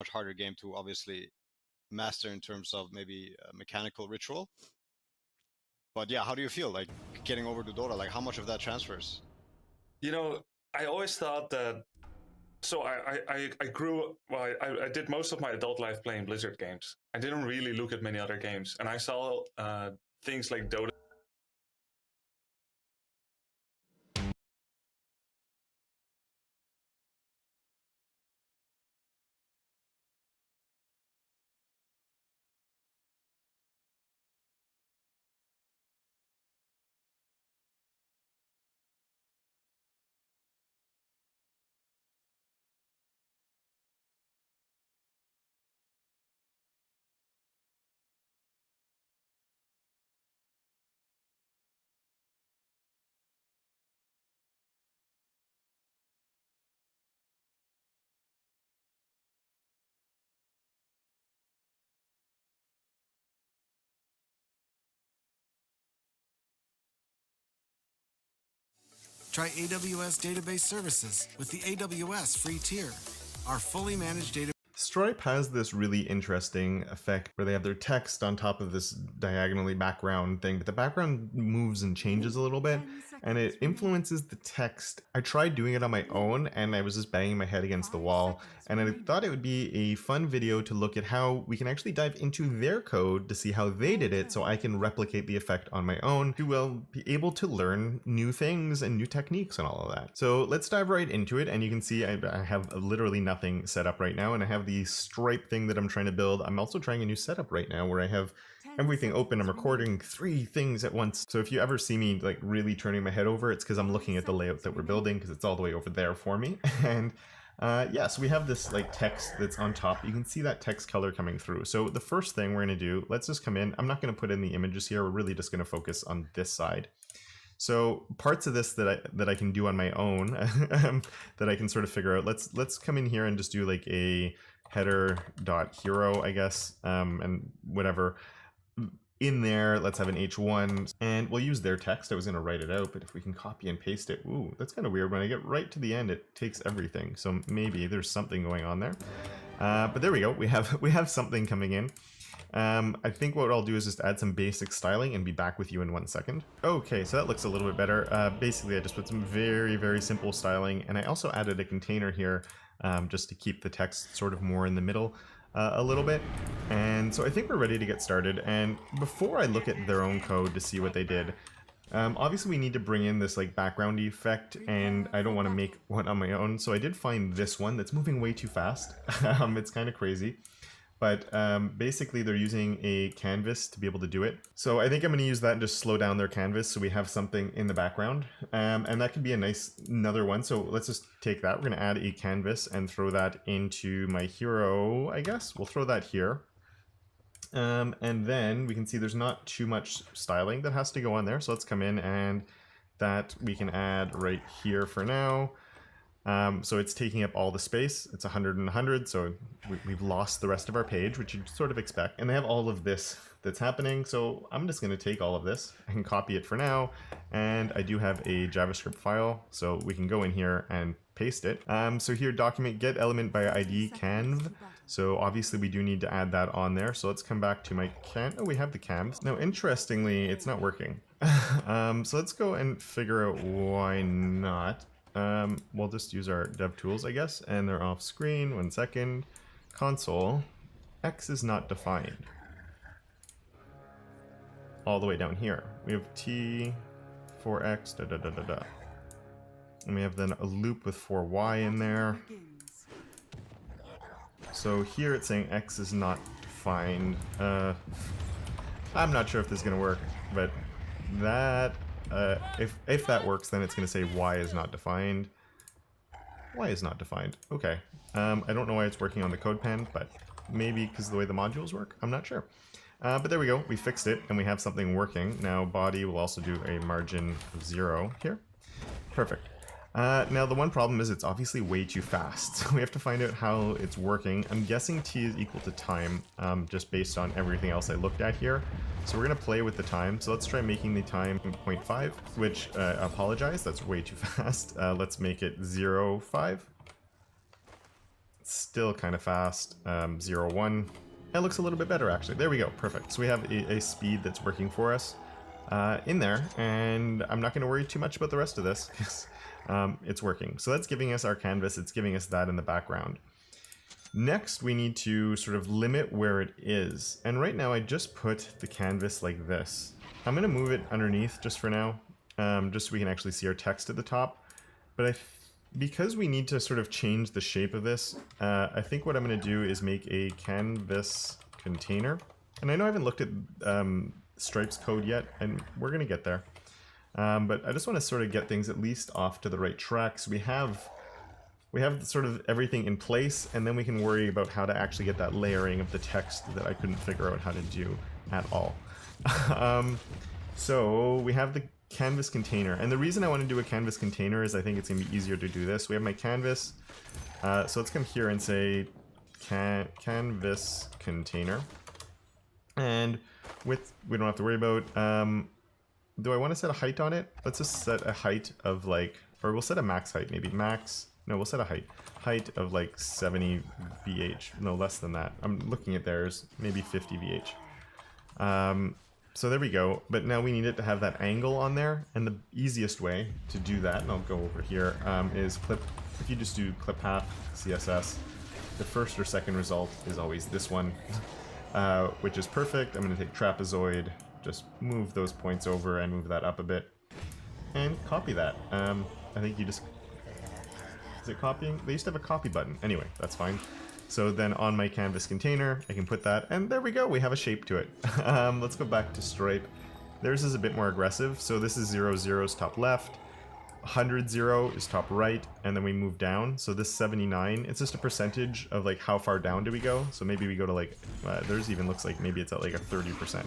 much harder game to obviously master in terms of maybe mechanical ritual. But yeah, how do you feel like getting over to Dota? Like how much of that transfers? You know, I always thought that. So I grew. Well, I did most of my adult life playing Blizzard games. I didn't really look at many other games, and I saw things like Dota. Try AWS Database Services with the AWS free tier. Our fully managed database. Stripe has this really interesting effect where they have their text on top of this diagonally background thing, but the background moves and changes a little bit, and it influences the text. I tried doing it on my own, and I was just banging my head against the wall, and I thought it would be a fun video to look at how we can actually dive into their code to see how they did it, so I can replicate the effect on my own to, well, be able to learn new things and new techniques and all of that. So let's dive right into it, and you can see I have literally nothing set up right now, and I have the Stripe thing that I'm trying to build. I'm also trying a new setup right now where I have everything open. I'm recording 3 things at once. So if you ever see me like really turning my head over, it's because I'm looking at the layout that we're building, because it's all the way over there for me. And yeah, so we have this like text that's on top. You can see that text color coming through. So the first thing we're going to do, let's just come in. I'm not going to put in the images here. We're really just going to focus on this side. So parts of this that I can do on my own that I can sort of figure out. Let's come in here and just do like a header.hero, I guess, and whatever. In there, let's have an H1, and we'll use their text. I was going to write it out, but if we can copy and paste it, ooh, that's kind of weird. When I get right to the end, it takes everything. So maybe there's something going on there. But there we go. We have something coming in. I think what I'll do is just add some basic styling and be back with you in 1 second. Okay, so that looks a little bit better. Basically, I just put some very, very simple styling, and I also added a container here just to keep the text sort of more in the middle a little bit. And so I think we're ready to get started. And before I look at their own code to see what they did, obviously we need to bring in this like background effect, and I don't want to make one on my own. So I did find this one that's moving way too fast. It's kind of crazy. But basically they're using a canvas to be able to do it. So I think I'm going to use that and just slow down their canvas so we have something in the background. And that could be a nice another one. So let's just take that. We're going to add a canvas and throw that into my hero, I guess. We'll throw that here. And then we can see there's not too much styling that has to go on there. So let's come in, and that we can add right here for now. So it's taking up all the space. It's 100 and 100, so we've lost the rest of our page, which you'd sort of expect. And they have all of this that's happening, so I'm just going to take all of this. I can copy it for now, and I do have a JavaScript file, so we can go in here and paste it. So here, document get element by ID canv. So obviously we do need to add that on there. So let's come back to my oh, we have the canvs. Now, interestingly, it's not working. So let's go and figure out why not. We'll just use our dev tools, I guess, and they're off screen. 1 second. Console. X is not defined. All the way down here. We have T, 4X, da da da da da. And we have then a loop with 4Y in there. So here it's saying X is not defined. I'm not sure if this is going to work, but that... if that works, then it's going to say Y is not defined. Y is not defined. Okay. I don't know why it's working on the code pen, but maybe because of the way the modules work. I'm not sure. But there we go. We fixed it, and we have something working. Now body will also do a margin of 0 here. Perfect. Now the one problem is it's obviously way too fast. So we have to find out how it's working. I'm guessing T is equal to time, just based on everything else I looked at here. So we're going to play with the time. So let's try making the time 0.5, which, apologize, that's way too fast. Let's make it 0.5. It's still kind of fast. 0, 1. It looks a little bit better, actually. There we go. Perfect. So we have a speed that's working for us in there, and I'm not going to worry too much about the rest of this because it's working. So that's giving us our canvas. It's giving us that in the background. Next, we need to sort of limit where it is. And right now, I just put the canvas like this. I'm going to move it underneath just for now, just so we can actually see our text at the top. But because we need to sort of change the shape of this, I think what I'm going to do is make a canvas container. And I know I haven't looked at Stripe's code yet, and we're going to get there. But I just want to sort of get things at least off to the right track. So we have sort of everything in place, and then we can worry about how to actually get that layering of the text that I couldn't figure out how to do at all. So we have the canvas container, and the reason I want to do a canvas container is I think it's going to be easier to do this. We have my canvas, so let's come here and say canvas container, and we don't have to worry about, do I want to set a height on it? Let's just set a height of like, or we'll set a max height, maybe no, we'll set a height of like 70 VH, no less than that. I'm looking at theirs, maybe 50 VH. So there we go, but now we need it to have that angle on there, and the easiest way to do that, and I'll go over here, is if you just do clip path CSS, the first or second result is always this one, which is perfect. I'm going to take trapezoid, just move those points over and move that up a bit, and copy that. I think you just, is it copying? They used to have a copy button. Anyway, that's fine. So then on my canvas container, I can put that, and there we go, we have a shape to it. Let's go back to Stripe. Theirs is a bit more aggressive, so this is 0, 0 is top left, 100, 0 is top right, and then we move down. So this 79, it's just a percentage of like how far down do we go. So maybe we go to like, theirs even looks like maybe it's at like a 30%.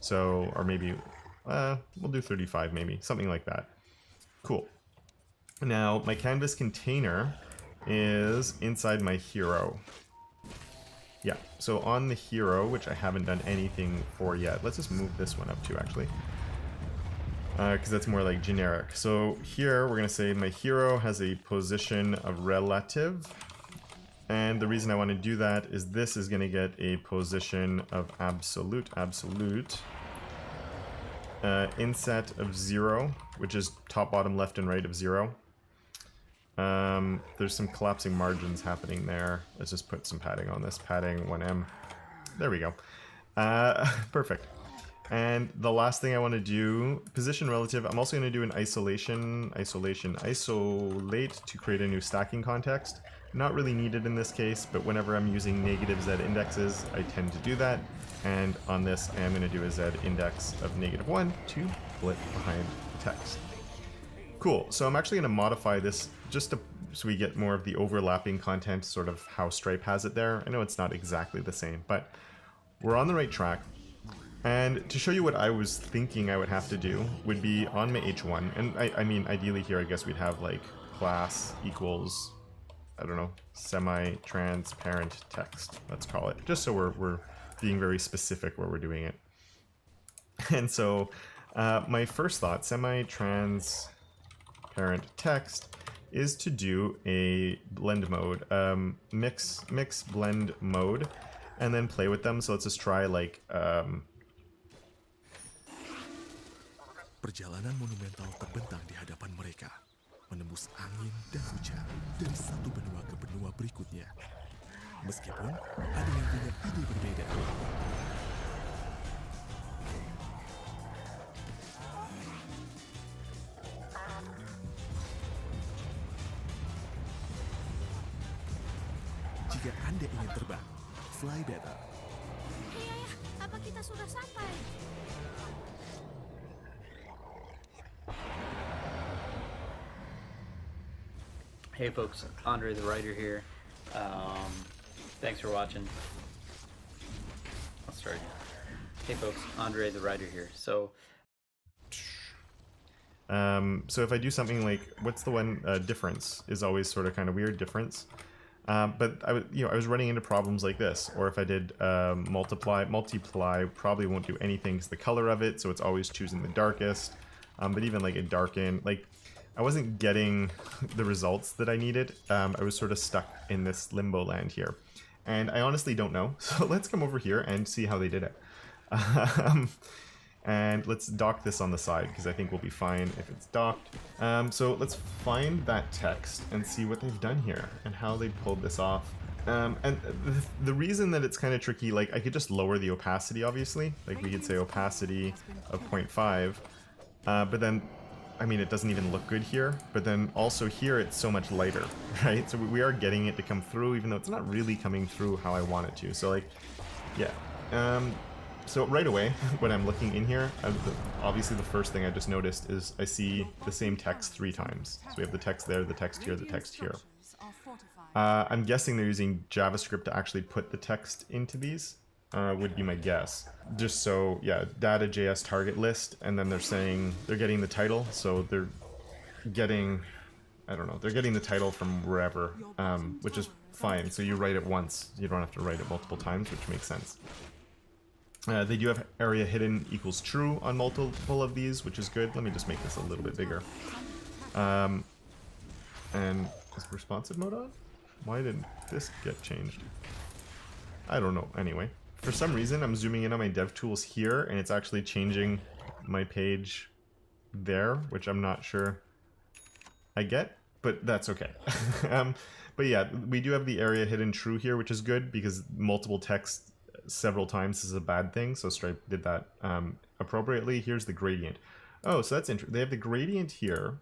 So, or maybe, we'll do 35 maybe, something like that. Cool. Now, my canvas container is inside my hero. Yeah, so on the hero, which I haven't done anything for yet, let's just move this one up too, actually. Because that's more like generic. So here, we're going to say my hero has a position of relative. And the reason I want to do that is this is going to get a position of absolute. Inset of 0, which is top, bottom, left, and right of 0. There's some collapsing margins happening there. Let's just put some padding on this. Padding 1M. There we go. Perfect. And the last thing I want to do, position relative, I'm also going to do an isolate to create a new stacking context. Not really needed in this case, but whenever I'm using negative Z indexes, I tend to do that. And on this, I am going to do a Z index of -1 to split behind the text. Cool, so I'm actually going to modify this just so we get more of the overlapping content, sort of how Stripe has it there. I know it's not exactly the same, but we're on the right track. And to show you what I was thinking I would have to do would be on my H1, and I mean, ideally here, I guess we'd have like class equals, I don't know, semi-transparent text, let's call it, just so we're being very specific where we're doing it. And so my first thought, semi-transparent text, is to do a blend mode, mix blend mode, and then play with them. So let's just try like Perjalanan monumental terbentang di hadapan mereka, menembus angin dan hujan dari satu benua ke benua berikutnya. Meskipun ada yang punya ide berbeda. Jika Anda ingin terbang, fly better. Hei ayah, apa kita sudah sampai? Hey folks, Andre the Writer here. Thanks for watching. I'll start again. Hey folks, Andre the Writer here. So if I do something like, what's the one, difference is always sort of kind of weird, difference. But I was running into problems like this. Or if I did multiply probably won't do anything because the color of it, so it's always choosing the darkest. But even like a darken, like I wasn't getting the results that I needed. I was sort of stuck in this limbo land here. And I honestly don't know. So let's come over here and see how they did it. And let's dock this on the side because I think we'll be fine if it's docked. So let's find that text and see what they've done here and how they pulled this off. And the reason that it's kind of tricky, like I could just lower the opacity, obviously. Like we could say opacity of 0.5, but then, I mean, it doesn't even look good here. But then also here, it's so much lighter, right? So we are getting it to come through, even though it's not really coming through how I want it to. So like, yeah. So right away, when I'm looking in here, obviously the first thing I just noticed is I see the same text 3 times. So we have the text there, the text here, the text here. I'm guessing they're using JavaScript to actually put the text into these, would be my guess. Just so, yeah, data.js target list, and then they're saying they're getting the title, so they're getting, I don't know, they're getting the title from wherever, which is fine. So you write it once, you don't have to write it multiple times, which makes sense. They do have area hidden equals true on multiple of these, which is good. Let me just make this a little bit bigger. And is responsive mode on? Why did this get changed? I don't know. Anyway, for some reason, I'm zooming in on my dev tools here, and it's actually changing my page there, which I'm not sure I get, but that's okay. But yeah, we do have the area hidden true here, which is good because multiple text several times is a bad thing, so Stripe did that appropriately. Here's the gradient. Oh, so that's interesting. They have the gradient here,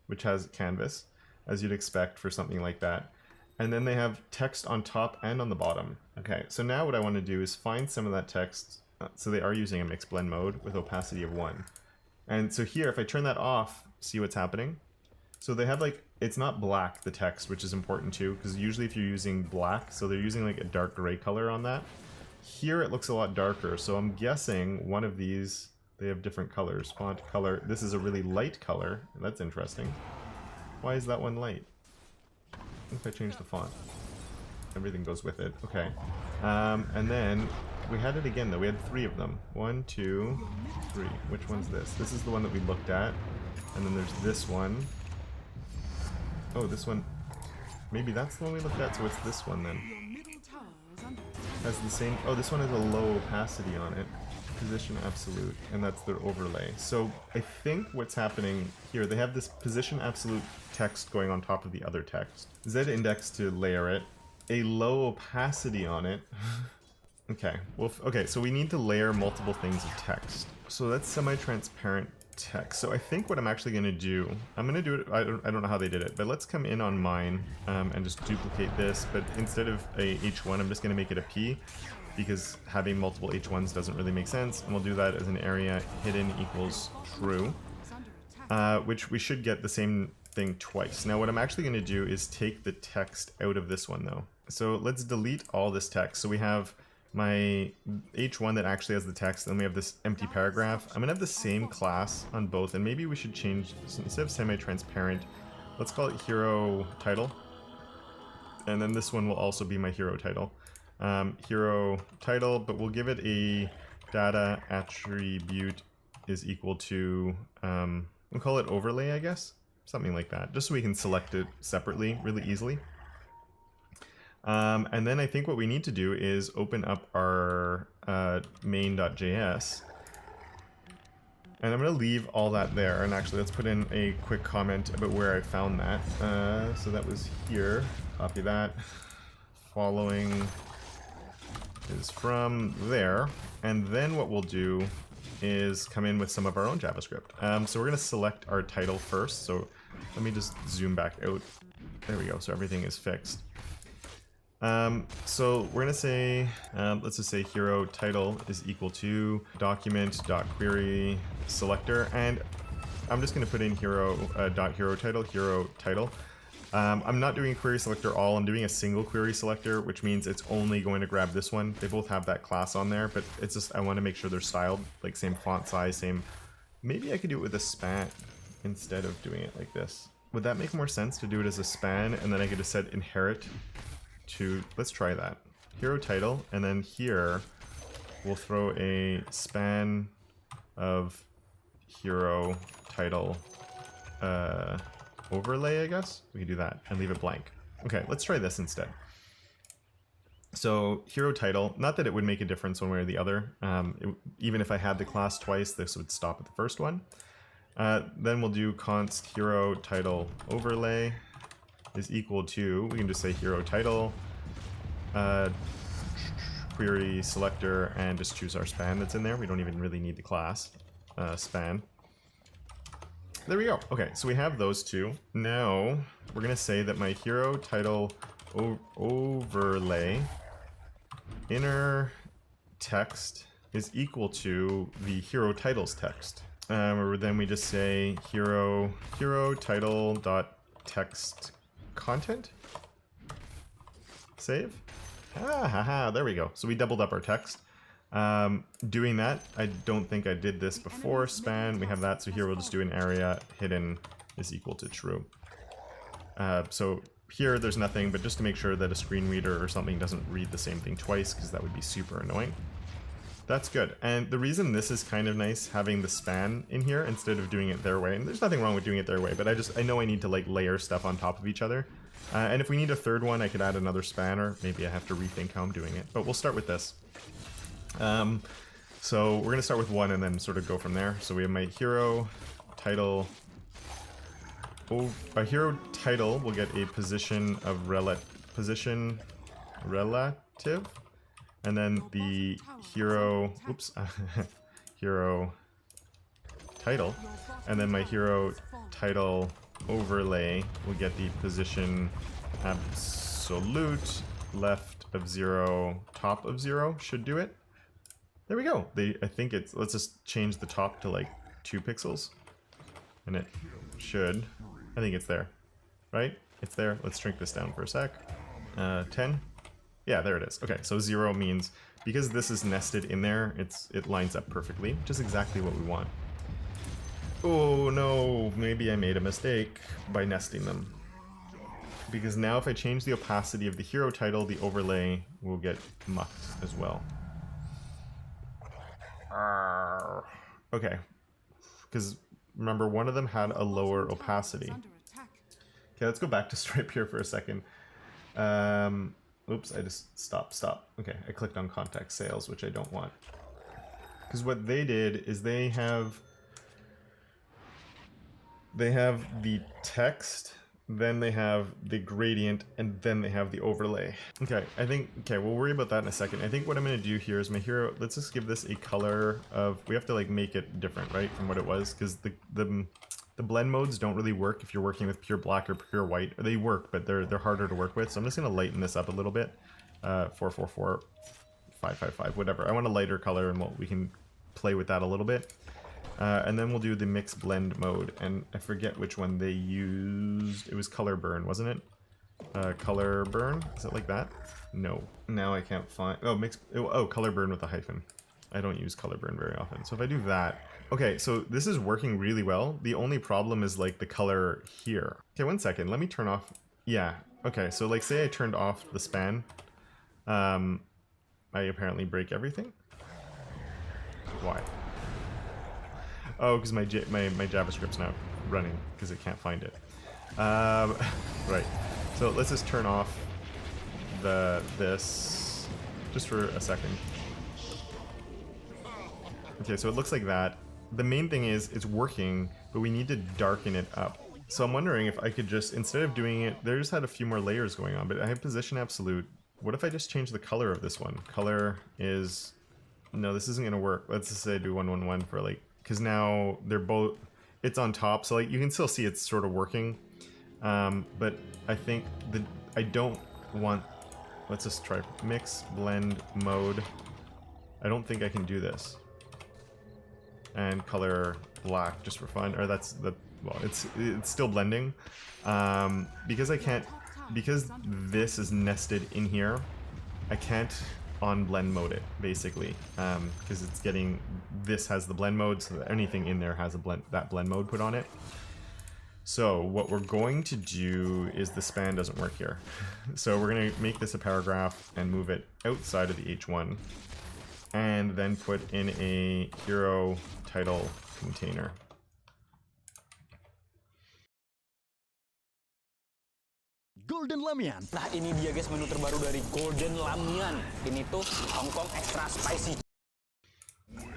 which has canvas, as you'd expect for something like that. And then they have text on top and on the bottom. Okay, so now what I want to do is find some of that text. So they are using a mixed blend mode with opacity of 1. And so here, if I turn that off, see what's happening? So they have like, it's not black, the text, which is important too, because usually if you're using black, so they're using like a dark gray color on that. Here it looks a lot darker, so I'm guessing one of these, they have different colors. Font color, this is a really light color, that's interesting. Why is that one light? If I change the font, everything goes with it. Okay. And then we had it again though. We had 3 of them. 1, 2, 3. Which one's this? This is the one that we looked at. And then there's this one. Oh, this one. Maybe that's the one we looked at, so it's this one then. Has the same. Oh, this one has a low opacity on it. Position absolute, and that's their overlay. So I think what's happening here, they have this position absolute text going on top of the other text. Z index to layer it, a low opacity on it. Okay, well, okay, so we need to layer multiple things of text. So that's semi-transparent text. So I think what I'm actually going to do, I'm going to do it, I don't know how they did it, but let's come in on mine and just duplicate this, but instead of a H1, I'm just going to make it a P, because having multiple H1s doesn't really make sense, and we'll do that as an area hidden equals true, which we should get the same thing twice. Now what I'm actually going to do is take the text out of this one though. So let's delete all this text. So we have my H1 that actually has the text, and we have this empty paragraph. I'm going to have the same class on both, and maybe we should change, instead of semi-transparent, let's call it hero title, and then this one will also be my hero title. Hero title, but we'll give it a data attribute is equal to, we'll call it overlay, I guess, something like that, just so we can select it separately really easily. And then I think what we need to do is open up our main.js, and I'm going to leave all that there, and actually let's put in a quick comment about where I found that. So that was here, copy that, following is from there, and then what we'll do is come in with some of our own JavaScript. So we're going to select our title first, so let me just zoom back out. There we go, so everything is fixed. So we're going to say, let's just say hero title is equal to document.query selector, and I'm just going to put in hero title. I'm not doing a query selector all, I'm doing a single query selector, which means it's only going to grab this one. They both have that class on there, but it's just, I want to make sure they're styled, like same font size, same, maybe I could do it with a span instead of doing it like this. Would that make more sense to do it as a span, and then I could just set inherit to, let's try that. Hero title, and then here we'll throw a span of hero title overlay, I guess. We can do that and leave it blank. Okay, let's try this instead. So hero title, not that it would make a difference one way or the other. Even if I had the class twice, this would stop at the first one. Then we'll do const hero title overlay is equal to, we can just say hero title, query selector, and just choose our span that's in there. We don't even really need the class span. There we go. Okay, so we have those two. Now we're gonna say that my hero title overlay inner text is equal to the hero titles text. Or then we just say hero title dot text content. Save. There we go. So we doubled up our text. Doing that, I don't think I did this before. Span, we have that. So here we'll just do an area hidden is equal to true. So here there's nothing, but just to make sure that a screen reader or something doesn't read the same thing twice, because that would be super annoying. That's good. And the reason this is kind of nice, having the span in here instead of doing it their way, and there's nothing wrong with doing it their way, but I know I need to like layer stuff on top of each other. And if we need a third one, I could add another span, or maybe I have to rethink how I'm doing it. But we'll start with this. So we're gonna start with one and then sort of go from there. So we have my hero title. Oh, a hero title will get a position of relative, and then the hero, hero title, and then my hero title overlay will get the position absolute, left of 0, top of 0 should do it. There we go. I think it's, let's just change the top to like 2 pixels, and it should. I think it's there, right? It's there. Let's shrink this down for a sec. 10. Yeah, there it is. Okay, so 0 means, because this is nested in there, it lines up perfectly, which is exactly what we want. Oh no, maybe I made a mistake by nesting them. Because now if I change the opacity of the hero title, the overlay will get mucked as well. Okay, because remember, one of them had a lower opacity. Okay, let's go back to Stripe here for a second. Oops, I just stop. Okay, I clicked on contact sales, which I don't want. Because what they did is they have the text, then they have the gradient, and then they have the overlay. Okay, we'll worry about that in a second. I think what I'm going to do here is my hero, let's just give this a color of, we have to like make it different, right, from what it was, because the blend modes don't really work if you're working with pure black or pure white. They work, but they're harder to work with, so I'm just going to lighten this up a little bit. 444, 555, whatever. I want a lighter color, and we can play with that a little bit. And then we'll do the mix blend mode, and I forget which one they used. It was color burn, wasn't it? Color burn? Is it like that? No. Now I can't find... Oh, color burn with a hyphen. I don't use color burn very often. So if I do that... Okay, so this is working really well. The only problem is like the color here. Okay, 1 second. Let me turn off... Yeah. Okay, so like say I turned off the span. I apparently break everything. Why? Oh, because my JavaScript's not running because it can't find it. Right. So let's just turn off this just for a second. Okay, so it looks like that. The main thing is it's working, but we need to darken it up. So I'm wondering if I could just, instead of doing it, they just had a few more layers going on, but I have position absolute. What if I just change the color of this one? Color is... No, this isn't going to work. Let's just say do 111 for like... Because now they're both... It's on top, so like you can still see it's sort of working. But I think I don't want... Let's just try mix blend mode. I don't think I can do this. And color black just for fun. Or that's the... Well, it's still blending. Because I can't... Because this is nested in here, I can't on blend mode it, basically. Because it's getting... This has the blend mode, so that anything in there has a that blend mode put on it. So what we're going to do is the span doesn't work here. So we're going to make this a paragraph and move it outside of the H1. And then put in a hero title container. Golden Lamian. Nah ini dia guys menu terbaru dari Golden Lamian. Ini tuh Hong Kong extra spicy.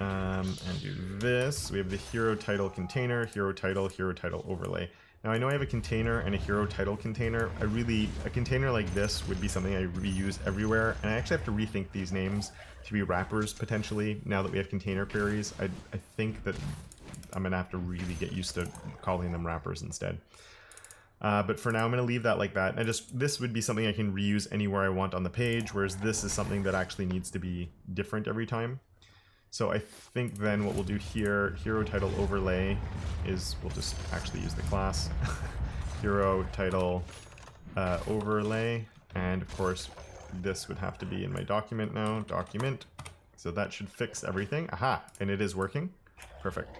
And do this. We have the hero title container, hero title overlay. Now I know I have a container and a hero title container. A container like this would be something I reuse everywhere, and I actually have to rethink these names to be wrappers potentially now that we have container queries. I think that I'm gonna have to really get used to calling them wrappers instead. But for now, I'm going to leave that like that. This would be something I can reuse anywhere I want on the page, whereas this is something that actually needs to be different every time. So I think then what we'll do here, hero title overlay, is we'll just actually use the class. Hero title overlay, and of course this would have to be in my document now, document. So that should fix everything. Aha, and it is working. Perfect.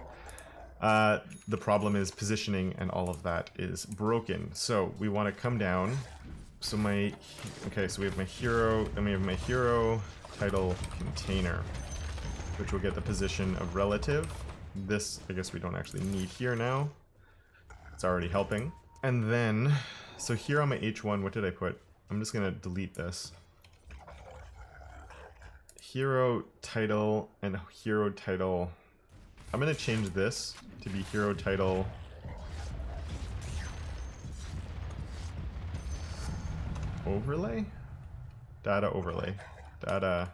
The problem is positioning, and all of that is broken. So we want to come down. So so we have my hero, then we have my hero title container, which will get the position of relative. This, I guess we don't actually need here now. It's already helping. And then, so here on my H1, what did I put? I'm just gonna delete this. Hero title and hero title. I'm gonna change this to be hero title overlay? Data overlay. Data.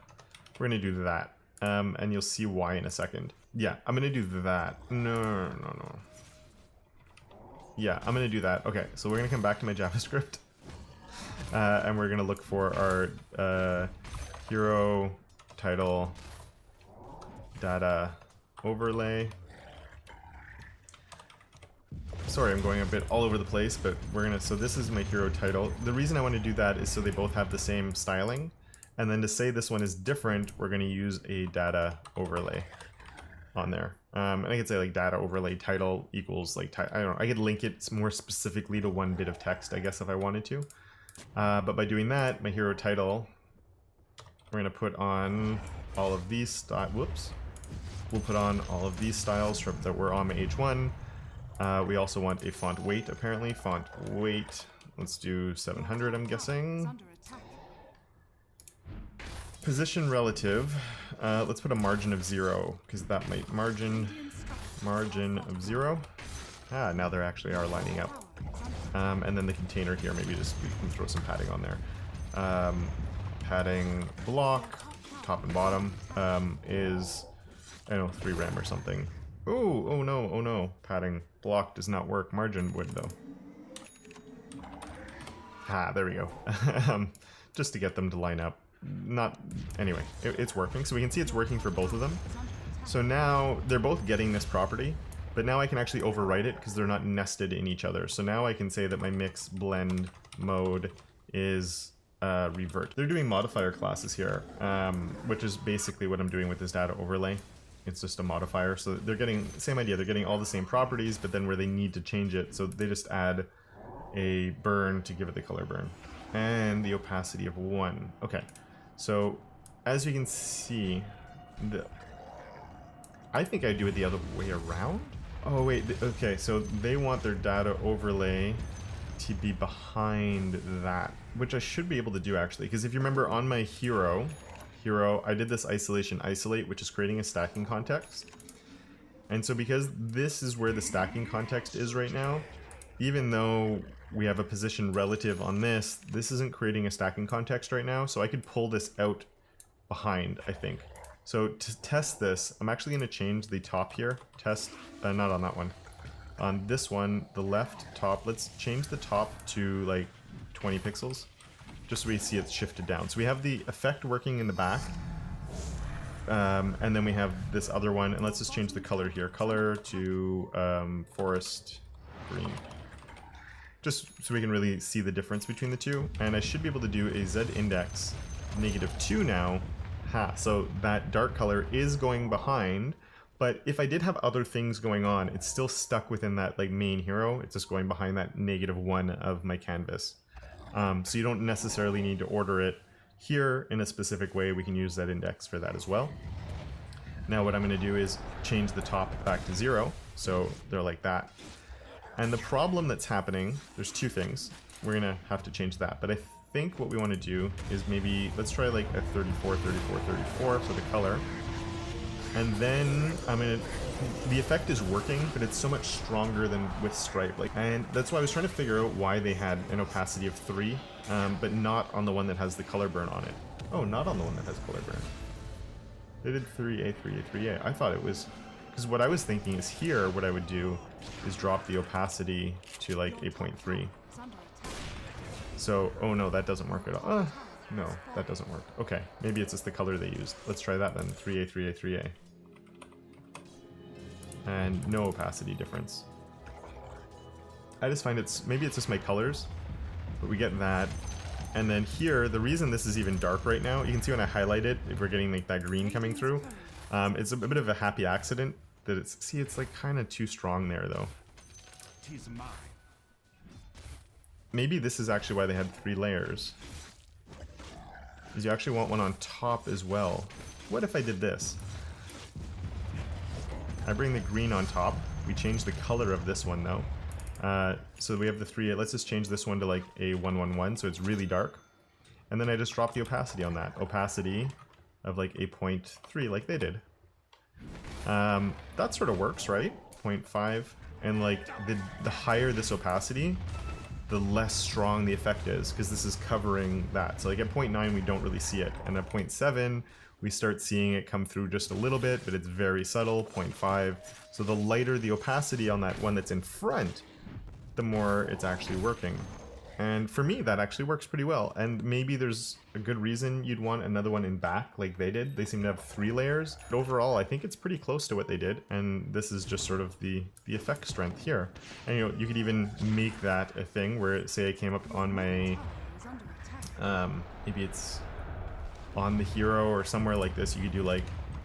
We're gonna do that. And you'll see why in a second. Yeah, I'm gonna do that. No. Yeah, I'm gonna do that. Okay, so we're gonna come back to my JavaScript. And we're gonna look for our hero title data overlay. Sorry, I'm going a bit all over the place, but so this is my hero title. The reason I want to do that is so they both have the same styling. And then to say this one is different, we're going to use a data overlay on there. And I could say like data overlay title equals like, I don't know, I could link it more specifically to one bit of text, I guess, if I wanted to. But by doing that, my hero title, we're going to put on all of these we'll put on all of these styles that were on my H1. We also want a font weight, apparently. Font weight, let's do 700, I'm guessing. Position relative, let's put a margin of 0, because that might margin of 0. Ah, now they actually are lining up. And then the container here, maybe we can throw some padding on there. Padding block, top and bottom, is, I don't know, 3 rem or something. Oh no. Padding block does not work. Margin would, though. Ah, there we go. Just to get them to line up. Anyway, it's working. So we can see it's working for both of them. So now they're both getting this property, but now I can actually overwrite it because they're not nested in each other. So now I can say that my mix blend mode is revert. They're doing modifier classes here, which is basically what I'm doing with this data overlay. It's just a modifier. So they're getting, same idea, they're getting all the same properties, but then where they need to change it, so they just add a burn to give it the color burn. And the opacity of 1. Okay, so as you can see, I think I do it the other way around. Oh wait, okay, so they want their data overlay to be behind that, which I should be able to do actually, because if you remember on my hero, I did this isolate, which is creating a stacking context. And so because this is where the stacking context is right now, even though we have a position relative on this isn't creating a stacking context right now, so I could pull this out behind, I think. So to test this, I'm actually going to change the top here. Test, not on that one. On this one, the left top, let's change the top to like 20 pixels. Just so we see it's shifted down. So we have the effect working in the back. And then we have this other one, and let's just change the color here. Color to forest green. Just so we can really see the difference between the two. And I should be able to do a Z index -2 now. Ha, so that dark color is going behind, but if I did have other things going on, it's still stuck within that like main hero. It's just going behind that -1 of my canvas. So you don't necessarily need to order it here in a specific way. We can use that index for that as well. Now what I'm going to do is change the top back to 0, so they're like that. And the problem that's happening, there's two things. we're gonna have to change that. But I think what we want to do is maybe let's try like a 34, 34, 34 for the color. And then the effect is working, but it's so much stronger than with Stripe. And that's why I was trying to figure out why they had an opacity of 3, but not on the one that has the color burn on it. Oh, not on the one that has color burn. They did 3A, 3A, 3A. I thought it was... Because what I was thinking is here, what I would do is drop the opacity to like 8.3. So, oh no, that doesn't work at all. No, that doesn't work. Okay, maybe it's just the color they used. Let's try that then. 3A, 3A, 3A. And no opacity difference. I just find maybe it's just my colors, but we get that. And then here, the reason this is even dark right now, you can see when I highlight it, if we're getting like that green coming through, it's a bit of a happy accident that it's like kind of too strong there though. Maybe this is actually why they had 3 layers. Because you actually want one on top as well. What if I did this? I bring the green on top. We change the color of this one though. So we have the 3. Let's just change this one to like a 111, so it's really dark. And then I just drop the opacity on that. Opacity of like 8.3 like they did. That sort of works, right? 0.5. And like the higher this opacity, the less strong the effect is, because this is covering that. So like at 0.9 we don't really see it, and at 0.7 we start seeing it come through just a little bit, but it's very subtle. 0.5. So the lighter the opacity on that one that's in front, the more it's actually working. And for me, that actually works pretty well. And maybe there's a good reason you'd want another one in back like they did. They seem to have 3 layers. But overall, I think it's pretty close to what they did. And this is just sort of the effect strength here. And you know, you could even make that a thing where, say I came up on my, maybe it's on the hero or somewhere like this, you could do like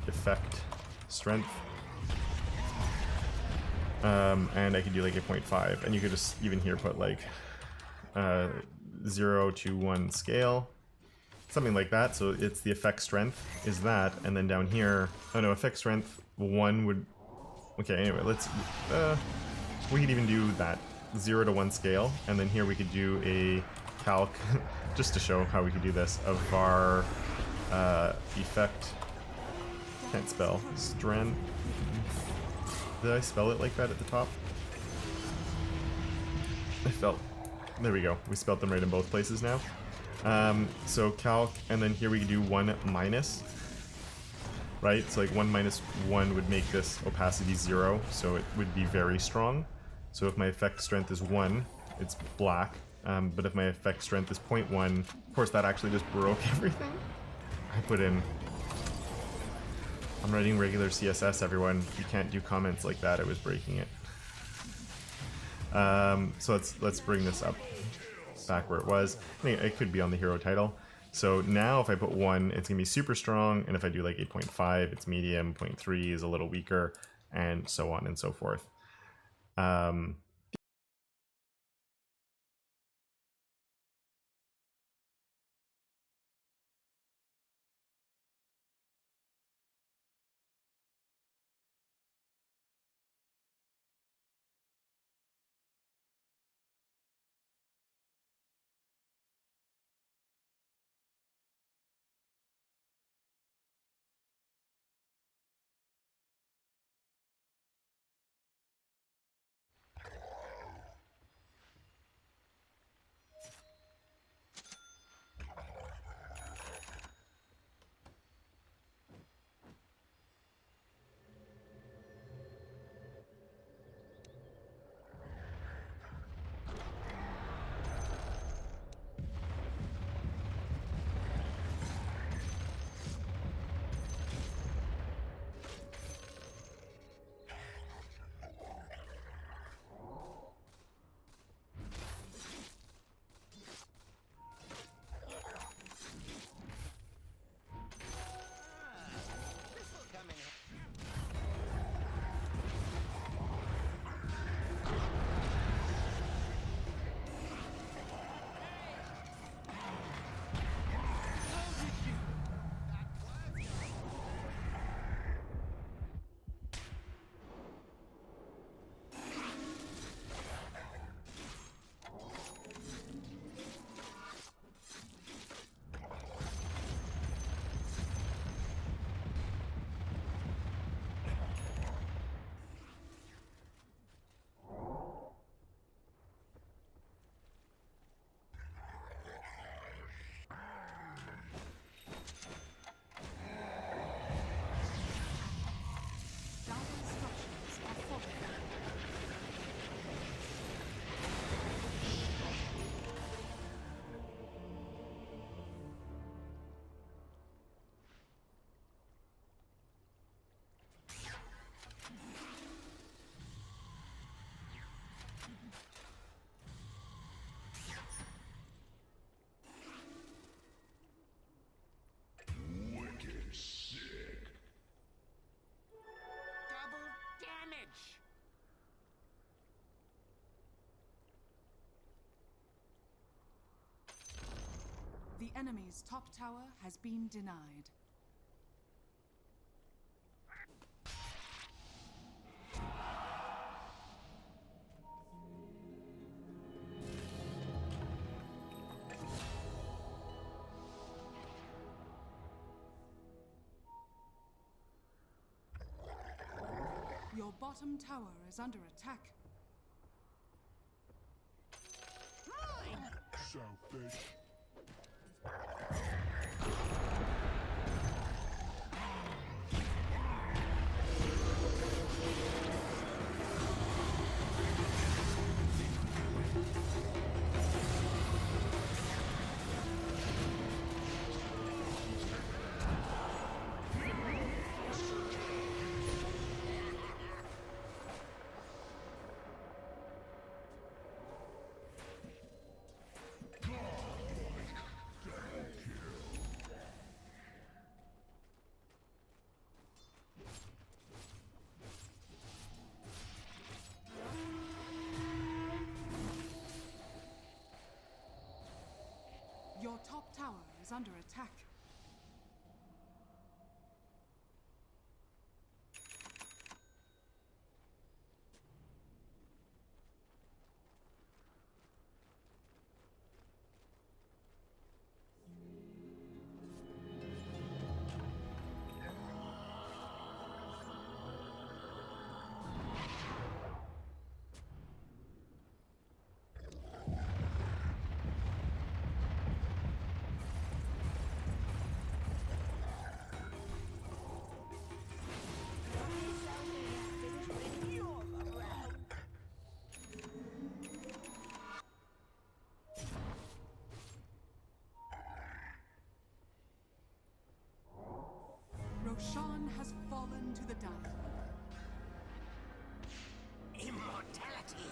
effect strength. And I could do like 8.5. And you could just even here put like 0 to 1 scale, something like that. So it's the effect strength is that, and then down here, oh no, effect strength 1 would, okay, anyway, let's we could even do that 0 to 1 scale, and then here we could do a calc just to show how we could do this of our effect, can't spell, strength. Did I spell it like that at the top? I felt. There we go. We spelled them right in both places now. So calc, and then here we can do 1 minus. Right? So like 1 minus 1 would make this opacity 0, so it would be very strong. So if my effect strength is 1, it's black. But if my effect strength is 0.1, of course that actually just broke everything. I put in... I'm writing regular CSS, everyone. You can't do comments like that. I was breaking it. So let's bring this up back where it was. I think it could be on the hero title. So now if I put 1, it's gonna be super strong, and if I do like 8.5, it's medium, 0.3 is a little weaker, and so on and so forth. The enemy's top tower has been denied. Your bottom tower is under attack. Selfish. Your top tower is under attack. Roshan has fallen to the Dire. Immortality.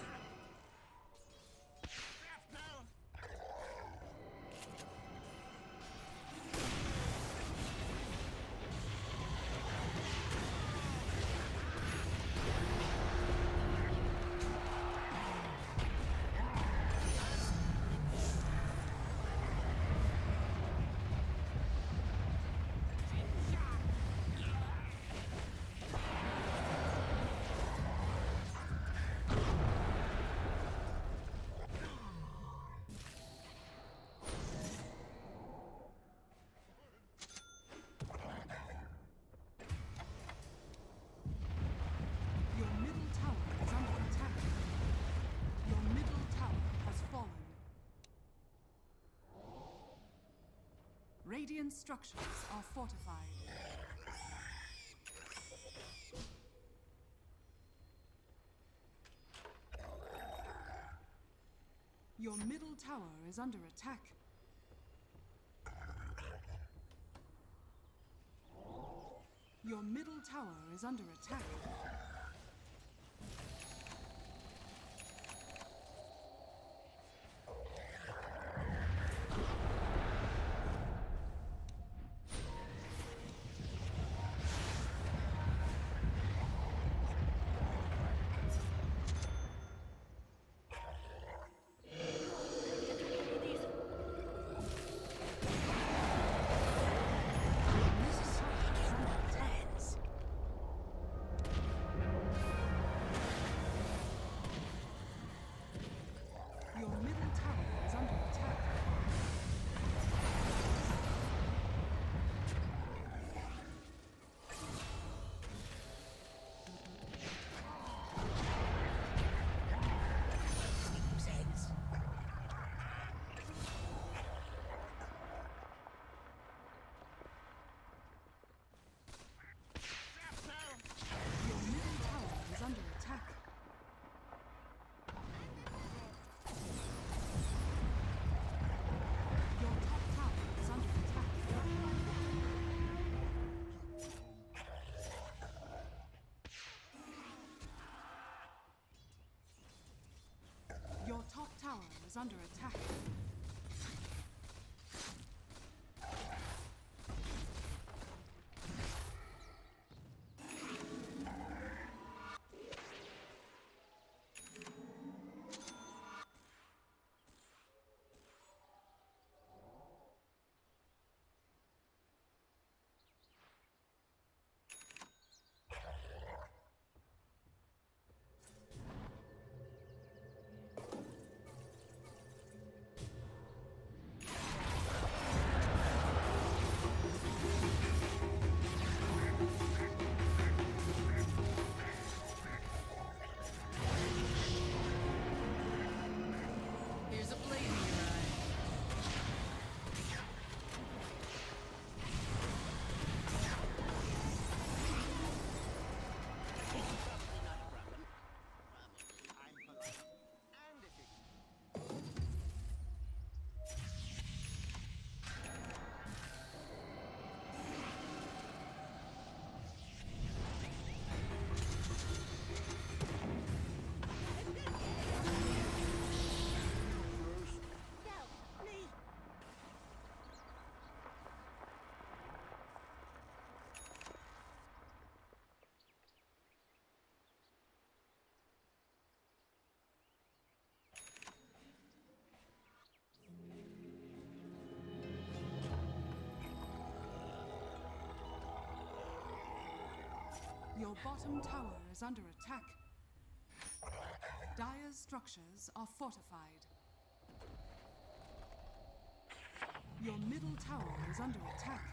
Your middle tower is under attack. Your middle tower has fallen. Radiant structures are fortified. Your middle tower is under attack. Your middle tower is under attack. Your middle tower is under attack. Sense. Your middle tower is under attack. Your top tower is under attack. Your top tower is under attack. Your bottom tower is under attack. Dire's structures are fortified. Your middle tower is under attack.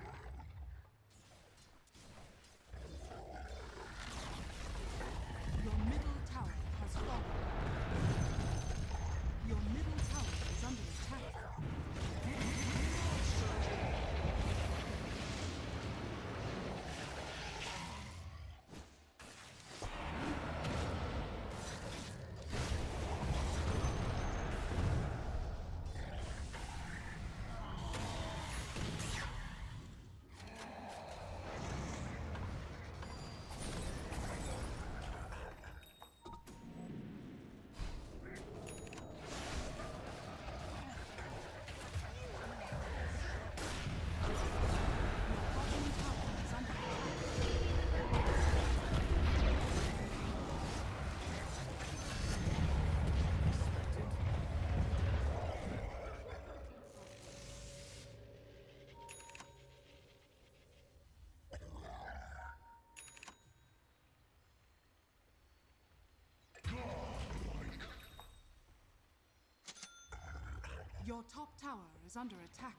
Your middle tower has fallen. Your middle tower is under attack. Your top tower is under attack.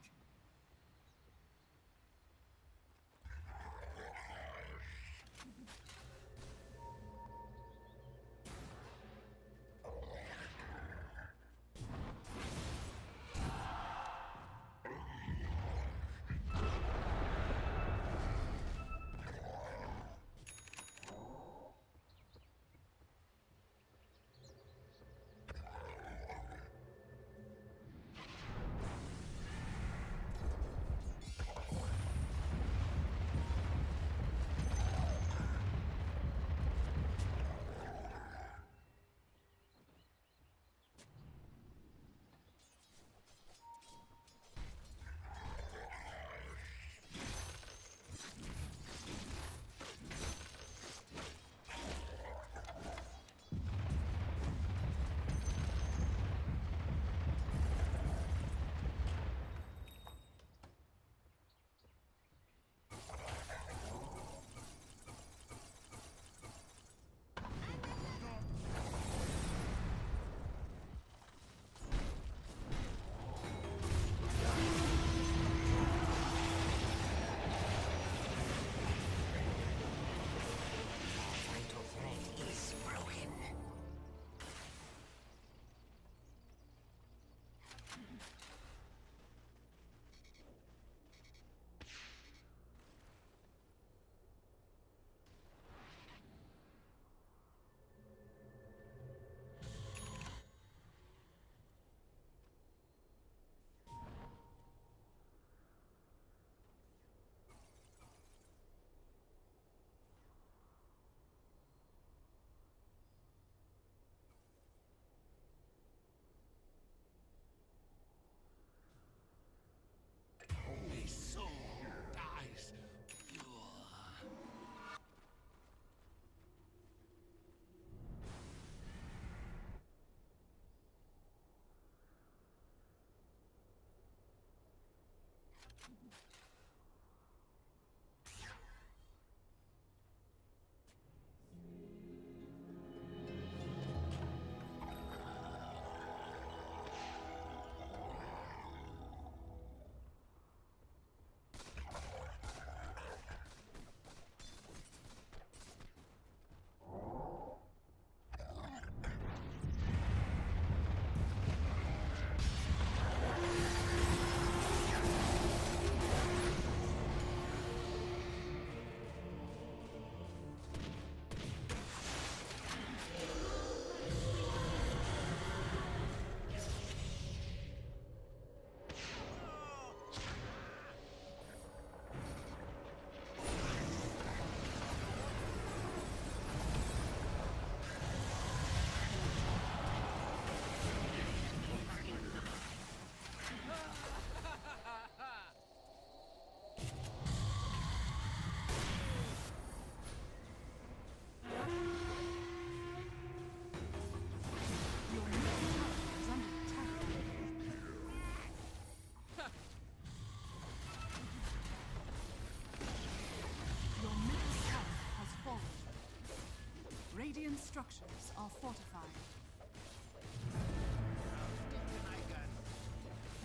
Radiant structures are fortified.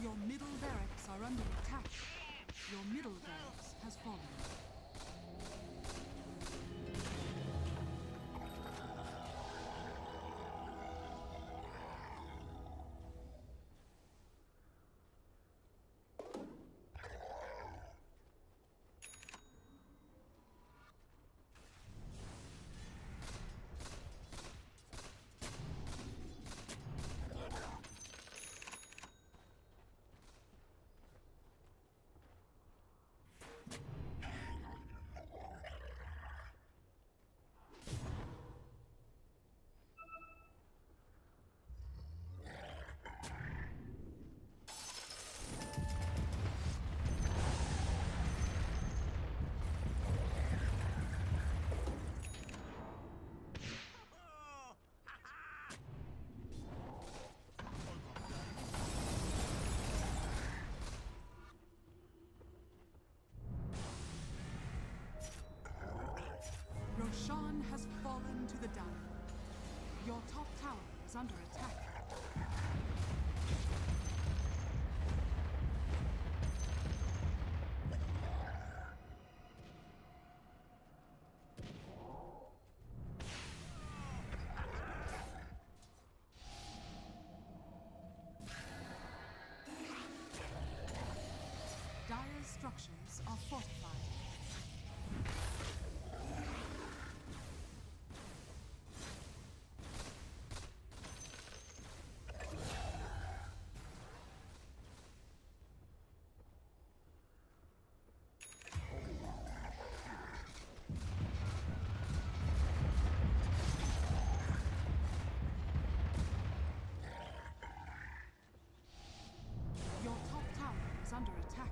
Your middle barracks are under attack. Your middle barracks has fallen. Roshan has fallen to the Dire. Your top tower is under attack. Dire's structures are fortified. Your top tower is under attack.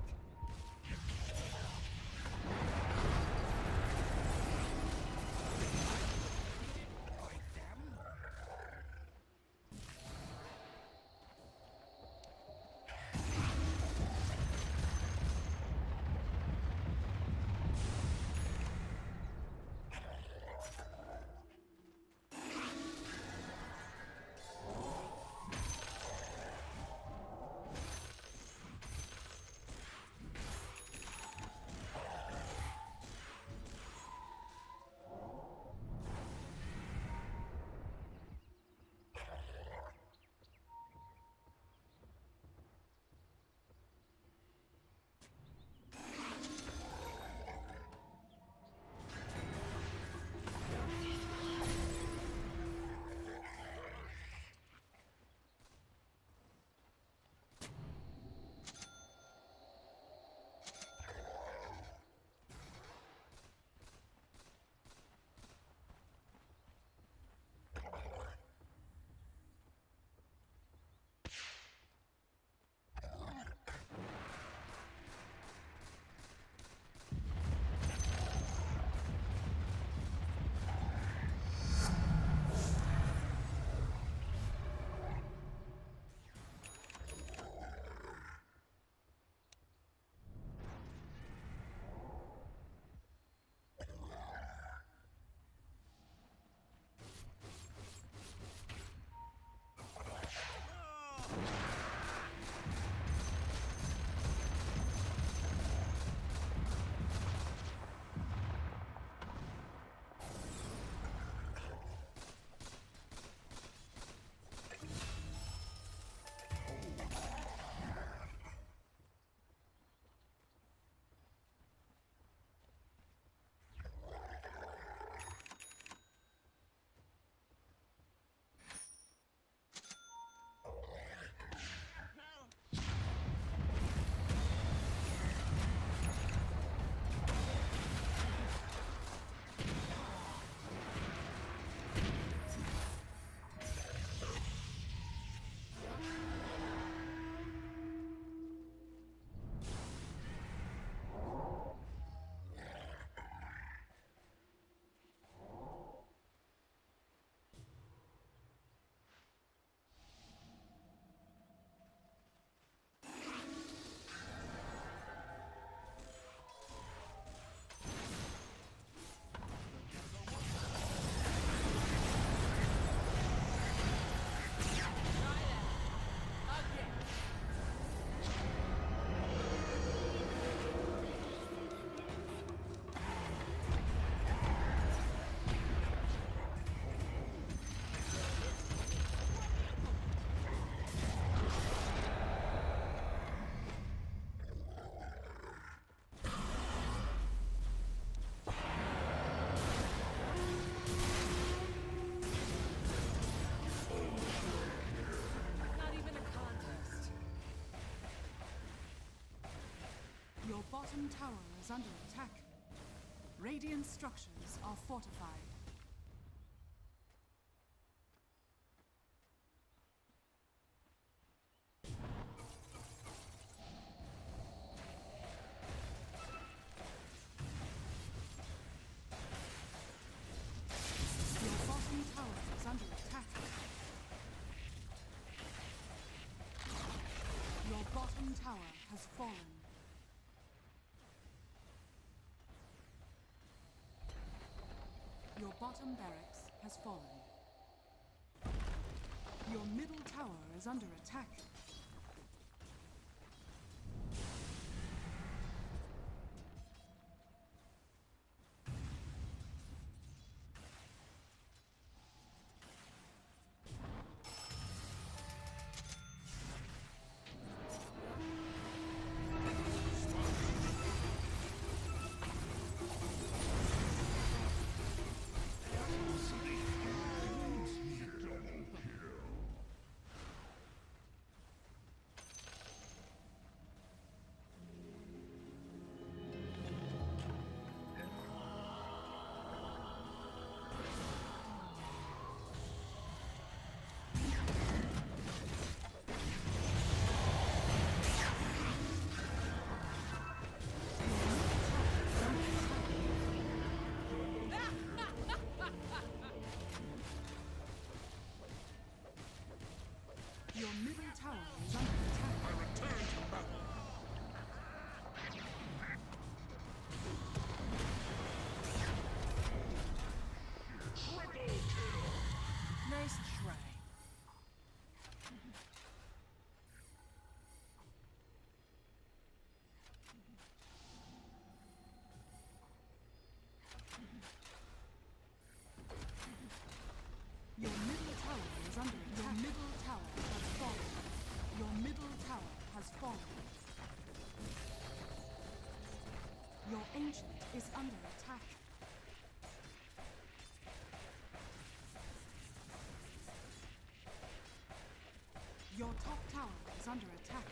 bottom tower is under attack. Radiant structures are fortified. Your bottom tower is under attack. Your bottom tower has fallen. Your bottom barracks has fallen. Your middle tower is under attack. Your middle tower is under attack. I return to battle. Triple kill. Nice try. Your middle tower is under attack. Your middle tower has fallen. Your middle tower has fallen. Your ancient is under attack. Your top tower is under attack.